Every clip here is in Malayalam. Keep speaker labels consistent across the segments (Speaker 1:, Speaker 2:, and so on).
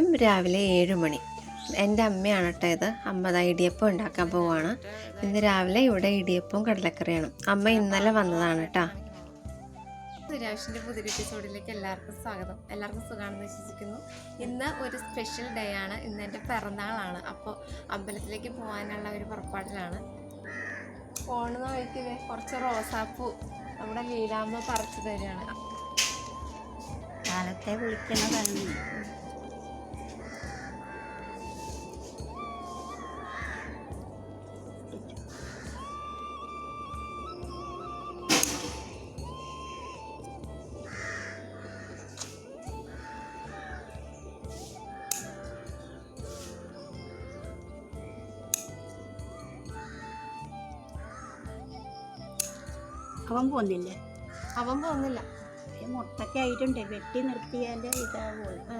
Speaker 1: സമയം രാവിലെ 7 മണി. എൻ്റെ അമ്മയാണ് കേട്ടോ ഇത്. അമ്മ ദാ ഇടിയപ്പം ഉണ്ടാക്കാൻ പോവുകയാണ്. ഇന്ന് രാവിലെ ഇവിടെ ഇടിയപ്പവും കടലക്കറിയാണ്. അമ്മ ഇന്നലെ വന്നതാണ് കേട്ടോ. സുരാഷിൻ്റെ പുതിയ എപ്പിസോഡിലേക്ക് എല്ലാവർക്കും സ്വാഗതം. എല്ലാവർക്കും സുഖമാണെന്ന് വിശ്വസിക്കുന്നു. ഇന്ന് ഒരു സ്പെഷ്യൽ ഡേ ആണ്. ഇന്ന് എൻ്റെ പിറന്നാളാണ്. അപ്പോൾ അമ്പലത്തിലേക്ക് പോകാനുള്ള ഒരു പുറപ്പാടിലാണ്. പോണെന്ന് വഴിക്ക് കുറച്ച് റോസാപ്പൂ നമ്മുടെ ലീലാമ്മ പറിച്ചു തരികയാണ്.
Speaker 2: കാലത്തെ വിളിക്കുന്നതാണ്. അവൻ പോകുന്നില്ലേ?
Speaker 1: അവൻ പോകുന്നില്ല.
Speaker 2: മുട്ടൊക്കെ ആയിട്ടുണ്ട്. വെട്ടി നിർത്തിയാലേ ഇതാവുള്ളൂ.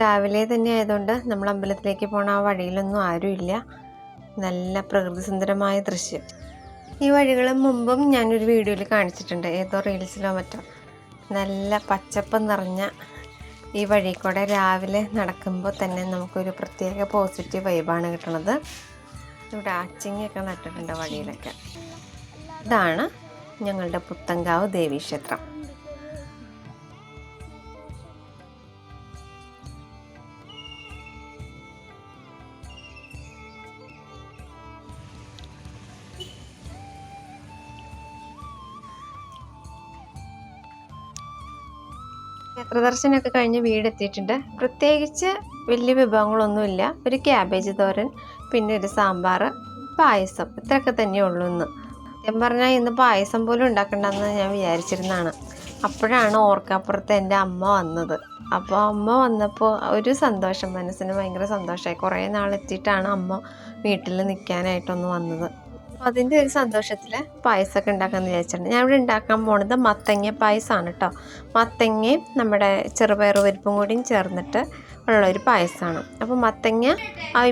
Speaker 1: രാവിലെ തന്നെ ആയതുകൊണ്ട് നമ്മൾ അമ്പലത്തിലേക്ക് പോണ ആ വഴിയിലൊന്നും ആരുമില്ല. നല്ല പ്രകൃതി സുന്ദരമായ ദൃശ്യം. ഈ വഴികൾ മുമ്പും ഞാനൊരു വീഡിയോയിൽ കാണിച്ചിട്ടുണ്ട്, ഏതോ റീൽസിലോ മറ്റോ. നല്ല പച്ചപ്പ് നിറഞ്ഞ ഈ വഴി കൂടെ രാവിലെ നടക്കുമ്പോൾ തന്നെ നമുക്കൊരു പ്രത്യേക പോസിറ്റീവ് വൈബാണ് കിട്ടുന്നത്. ഇവിടെ ആച്ചിങ്ങയൊക്കെ നട്ടിട്ടുണ്ട് വഴിയിലൊക്കെ. ഇതാണ് ഞങ്ങളുടെ പുത്തങ്കാവ് ദേവീക്ഷേത്രം. ക്ഷേത്ര ദർശനമൊക്കെ കഴിഞ്ഞ് വീടെത്തിയിട്ടുണ്ട്. പ്രത്യേകിച്ച് വലിയ വിഭവങ്ങളൊന്നുമില്ല. ഒരു ക്യാബേജ് തോരൻ, പിന്നെ ഒരു സാമ്പാർ, പായസം, ഇത്രയൊക്കെ തന്നെയുള്ളൂ ഇന്ന്. സത്യം പറഞ്ഞാൽ ഇന്ന് പായസം പോലും ഉണ്ടാക്കണ്ടെന്ന് ഞാൻ വിചാരിച്ചിരുന്നതാണ്. അപ്പോഴാണ് ഓർക്കാപ്പുറത്ത് എൻ്റെ അമ്മ വന്നത്. അപ്പോൾ അമ്മ വന്നപ്പോൾ ഒരു സന്തോഷം, മനസ്സിന് ഭയങ്കര സന്തോഷമായി. കുറേ നാളെത്തിയിട്ടാണ് അമ്മ വീട്ടിൽ നിൽക്കാനായിട്ടൊന്ന് വന്നത്. അപ്പോൾ അതിൻ്റെ ഒരു സന്തോഷത്തിൽ പായസമൊക്കെ ഉണ്ടാക്കാമെന്ന് വിചാരിച്ചിട്ടുണ്ട്. ഞാൻ ഇവിടെ ഉണ്ടാക്കാൻ പോണത് മത്തങ്ങ പായസമാണ് കേട്ടോ. മത്തങ്ങയും നമ്മുടെ ചെറുപയർ പരിപ്പും കൂടിയും ചേർന്നിട്ട് ഉള്ളൊരു പായസമാണ്. അപ്പോൾ മത്തങ്ങ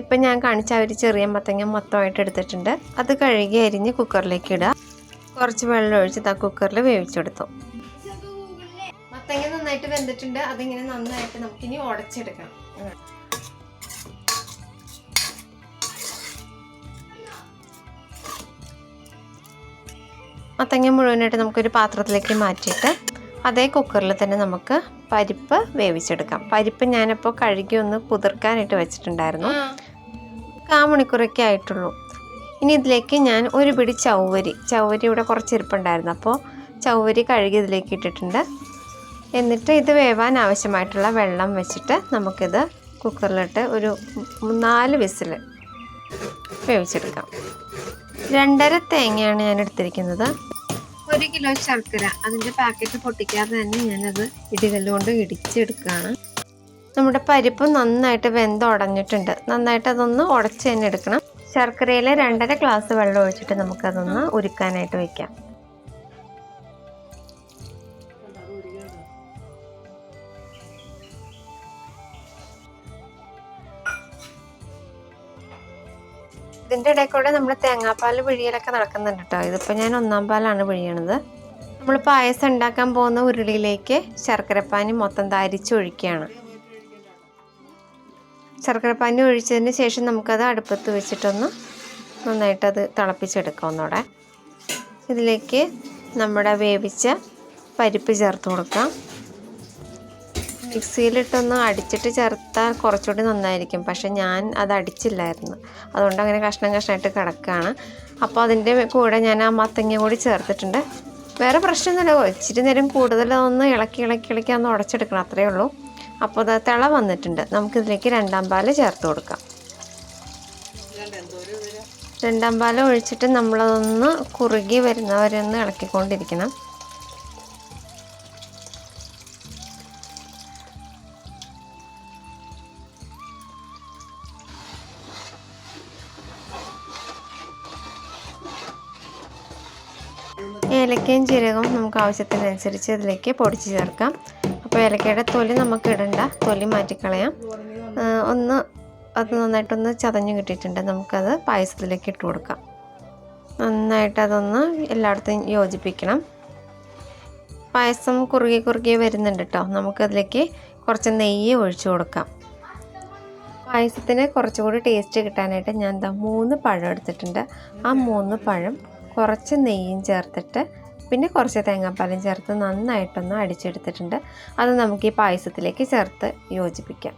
Speaker 1: ഇപ്പം ഞാൻ കാണിച്ച ഒരു ചെറിയ മത്തങ്ങ മൊത്തമായിട്ട് എടുത്തിട്ടുണ്ട്. അത് കഴുകി അരിഞ്ഞ് കുക്കറിലേക്ക് ഇടുക. കുറച്ച് വെള്ളം ഒഴിച്ച് കുക്കറിൽ വേവിച്ചെടുത്തു. മത്തങ്ങ നന്നായിട്ട് വെന്തിട്ടുണ്ട്. അതിങ്ങനെ നന്നായിട്ട് നമുക്കിനി ഉടച്ചെടുക്കണം. മത്തങ്ങ മുഴുവനായിട്ട് നമുക്കൊരു പാത്രത്തിലേക്ക് മാറ്റിയിട്ട് അതേ കുക്കറിൽ തന്നെ നമുക്ക് പരിപ്പ് വേവിച്ചെടുക്കാം. പരിപ്പ് ഞാനിപ്പോൾ കഴുകി ഒന്ന് കുതിർക്കാനായിട്ട് വെച്ചിട്ടുണ്ടായിരുന്നു. 1/4 മണിക്കൂറൊക്കെ ആയിട്ടുള്ളൂ. ഇനി ഇതിലേക്ക് ഞാൻ ഒരു പിടി ചവ്വരി ഇവിടെ കുറച്ച് ഇരിപ്പുണ്ടായിരുന്നു. അപ്പോൾ ചവ്വരി കഴുകി ഇതിലേക്ക് ഇട്ടിട്ടുണ്ട്. എന്നിട്ട് ഇത് വേവാൻ ആവശ്യമായിട്ടുള്ള വെള്ളം വെച്ചിട്ട് നമുക്കിത് കുക്കറിലിട്ട് ഒരു 4 വിസിൽ വേവിച്ചെടുക്കാം. 2.5 തേങ്ങയാണ് ഞാൻ എടുത്തിരിക്കുന്നത്. 1 കിലോ ശർക്കര, അതിൻ്റെ പാക്കറ്റ് പൊട്ടിക്കാതെ തന്നെ ഞാനത് ഇടികല്ലുകൊണ്ട് ഇടിച്ചെടുക്കുകയാണ്. നമ്മുടെ പരിപ്പ് നന്നായിട്ട് വെന്തുടഞ്ഞിട്ടുണ്ട്. നന്നായിട്ട് അതൊന്ന് ഉടച്ച് തന്നെ എടുക്കണം. ശർക്കരയിൽ 2.5 ഗ്ലാസ് വെള്ളം ഒഴിച്ചിട്ട് നമുക്കതൊന്ന് ഉരുക്കാനായിട്ട് വയ്ക്കാം. ഇതിൻ്റെ ഇടയിൽ കൂടെ നമ്മൾ തേങ്ങാപ്പാൽ പിഴിയലൊക്കെ നടക്കുന്നുണ്ട് കേട്ടോ. ഇതിപ്പോൾ ഞാൻ 1-ാം പാലാണ് പിഴിയണത്. നമ്മൾ പായസം ഉണ്ടാക്കാൻ പോകുന്ന ഉരുളിയിലേക്ക് ശർക്കരപ്പാനി മൊത്തം അരിച്ചൊഴിക്കുകയാണ്. ശർക്കരപ്പാനി ഒഴിച്ചതിന് ശേഷം നമുക്കത് അടുപ്പത്ത് വെച്ചിട്ടൊന്ന് നന്നായിട്ടത് തിളപ്പിച്ചെടുക്കാം. ഒന്നുകൂടെ ഇതിലേക്ക് നമ്മുടെ വേവിച്ച പരിപ്പ് ചേർത്ത് കൊടുക്കാം. മിക്സിയിലിട്ടൊന്ന് അടിച്ചിട്ട് ചേർത്താൽ കുറച്ചുകൂടി നന്നായിരിക്കും. പക്ഷെ ഞാൻ അത് അടിച്ചില്ലായിരുന്നു, അതുകൊണ്ട് അങ്ങനെ കഷ്ണമായിട്ട് കിടക്കുകയാണ്. അപ്പോൾ അതിൻ്റെ കൂടെ ഞാൻ ആ മത്തങ്ങ കൂടി ചേർത്തിട്ടുണ്ട്. വേറെ പ്രശ്നമൊന്നുമില്ല. ഇച്ചിരി നേരം കൂടുതൽ ഒന്ന് ഇളക്കി ഒന്ന് ഉടച്ചെടുക്കണം, അത്രയേ ഉള്ളൂ. അപ്പോൾ അത് തിള വന്നിട്ടുണ്ട്. നമുക്കിതിലേക്ക് 2-ാം പാല് ചേർത്ത് കൊടുക്കാം. 2-ാം പാല് ഒഴിച്ചിട്ട് നമ്മളതൊന്ന് കുറുകി വരുന്നവരൊന്ന് ഇളക്കിക്കൊണ്ടിരിക്കണം. ഏലക്കയും ജീരകവും നമുക്ക് ആവശ്യത്തിനനുസരിച്ച് ഇതിലേക്ക് പൊടിച്ച് ചേർക്കാം. അപ്പോൾ ഏലക്കയുടെ തൊലി നമുക്ക് ഇടണ്ട, തൊലി മാറ്റിക്കളയാം. അത് നന്നായിട്ടൊന്ന് ചതഞ്ഞ് കിട്ടിയിട്ടുണ്ട്. നമുക്കത് പായസത്തിലേക്ക് ഇട്ട് കൊടുക്കാം. നന്നായിട്ട് അതൊന്ന് എല്ലായിടത്തും യോജിപ്പിക്കണം. പായസം കുറുകി വരുന്നുണ്ട് കേട്ടോ. നമുക്കതിലേക്ക് കുറച്ച് നെയ്യ് ഒഴിച്ചു കൊടുക്കാം. പായസത്തിന് കുറച്ചുകൂടി ടേസ്റ്റ് കിട്ടാനായിട്ട് ഞാൻ 3 പഴം എടുത്തിട്ടുണ്ട്. ആ 3 പഴം കുറച്ച് നെയ്യും ചേർത്തിട്ട് പിന്നെ കുറച്ച് തേങ്ങാപ്പാലും ചേർത്ത് നന്നായിട്ടൊന്ന് അടിച്ചെടുത്തിട്ടുണ്ട്. അത് നമുക്ക് ഈ പായസത്തിലേക്ക് ചേർത്ത് യോജിപ്പിക്കാം.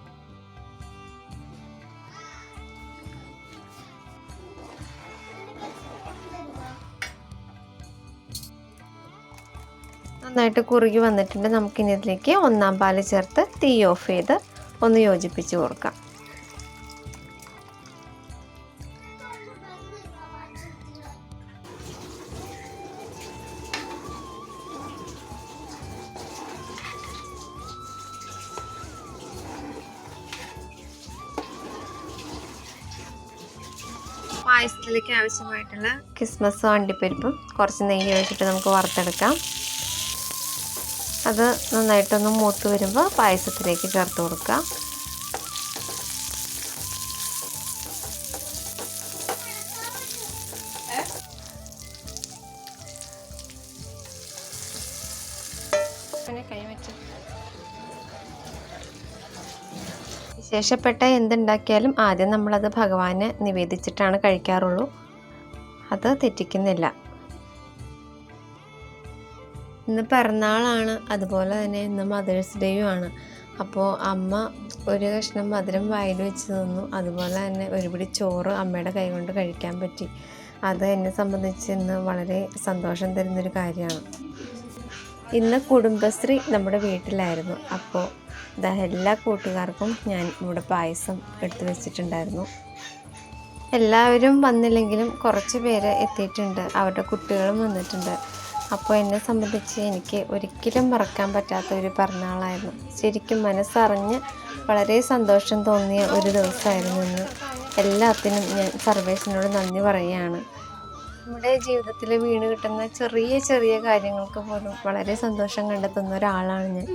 Speaker 1: നന്നായിട്ട് കുറുകി വന്നിട്ടുണ്ട്. നമുക്കിനി ഇതിലേക്ക് 1-ാം പാൽ ചേർത്ത് തീ ഓഫ് ചെയ്ത് ഒന്ന് യോജിപ്പിച്ച് കൊടുക്കാം. പായസത്തിലേക്ക് ആവശ്യമായിട്ടുള്ള കിസ്മസും അണ്ടിപ്പരിപ്പും കുറച്ച് നെയ്യ് ഒഴിച്ചിട്ട് നമുക്ക് വറുത്തെടുക്കാം. അത് നന്നായിട്ടൊന്ന് മൂത്ത് വരുമ്പോൾ പായസത്തിലേക്ക് ചേർത്ത് കൊടുക്കുക. വിശേഷപ്പെട്ട എന്തുണ്ടാക്കിയാലും ആദ്യം നമ്മളത് ഭഗവാന് നിവേദിച്ചിട്ടാണ് കഴിക്കാറുള്ളൂ. അത് തെറ്റിക്കുന്നില്ല. ഇന്ന് പിറന്നാളാണ്, അതുപോലെ തന്നെ ഇന്ന് മദേഴ്സ് ഡേയും ആണ്. അപ്പോൾ അമ്മ ഒരു കഷ്ണം മധുരം വായിൽ വെച്ച് തന്നു. അതുപോലെ തന്നെ ഒരുപിടി ചോറ് അമ്മയുടെ കൈകൊണ്ട് കഴിക്കാൻ പറ്റി. അത് എന്നെ സംബന്ധിച്ച് ഇന്ന് വളരെ സന്തോഷം തരുന്നൊരു കാര്യമാണ്. ഇന്ന് കുടുംബശ്രീ നമ്മുടെ വീട്ടിലായിരുന്നു. അപ്പോൾ എല്ലാ കൂട്ടുകാർക്കും ഞാൻ ഇവിടെ പായസം എടുത്തു വെച്ചിട്ടുണ്ടായിരുന്നു. എല്ലാവരും വന്നില്ലെങ്കിലും കുറച്ച് പേര് എത്തിയിട്ടുണ്ട്. അവരുടെ കുട്ടികളും വന്നിട്ടുണ്ട്. അപ്പോൾ എന്നെ സംബന്ധിച്ച് എനിക്ക് ഒരിക്കലും മറക്കാൻ പറ്റാത്ത ഒരു പിറന്നാളായിരുന്നു. ശരിക്കും മനസ്സറിഞ്ഞ് വളരെ സന്തോഷം തോന്നിയ ഒരു ദിവസമായിരുന്നു ഇന്ന്. എല്ലാത്തിനും ഞാൻ സർവേശ്വരനോട് നന്ദി പറയുകയാണ്. നമ്മുടെ ജീവിതത്തിൽ വീണ് കിട്ടുന്ന ചെറിയ ചെറിയ കാര്യങ്ങൾക്ക് പോലും വളരെ സന്തോഷം കണ്ടെത്തുന്ന ഒരാളാണ് ഞാൻ.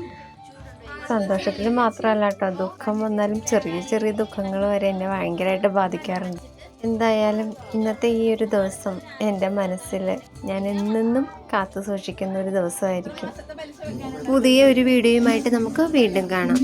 Speaker 1: സന്തോഷത്തിൽ മാത്രമല്ല കേട്ടോ, ദുഃഖം വന്നാലും ചെറിയ ചെറിയ ദുഃഖങ്ങൾ വരെ എന്നെ ഭയങ്കരമായിട്ട് ബാധിക്കാറുണ്ട്. എന്തായാലും ഇന്നത്തെ ഈ ഒരു ദിവസം എൻ്റെ മനസ്സിൽ ഞാൻ എന്നെന്നും കാത്തു സൂക്ഷിക്കുന്ന ഒരു ദിവസമായിരിക്കും. പുതിയ ഒരു വീഡിയോയുമായിട്ട് നമുക്ക് വീണ്ടും കാണാം.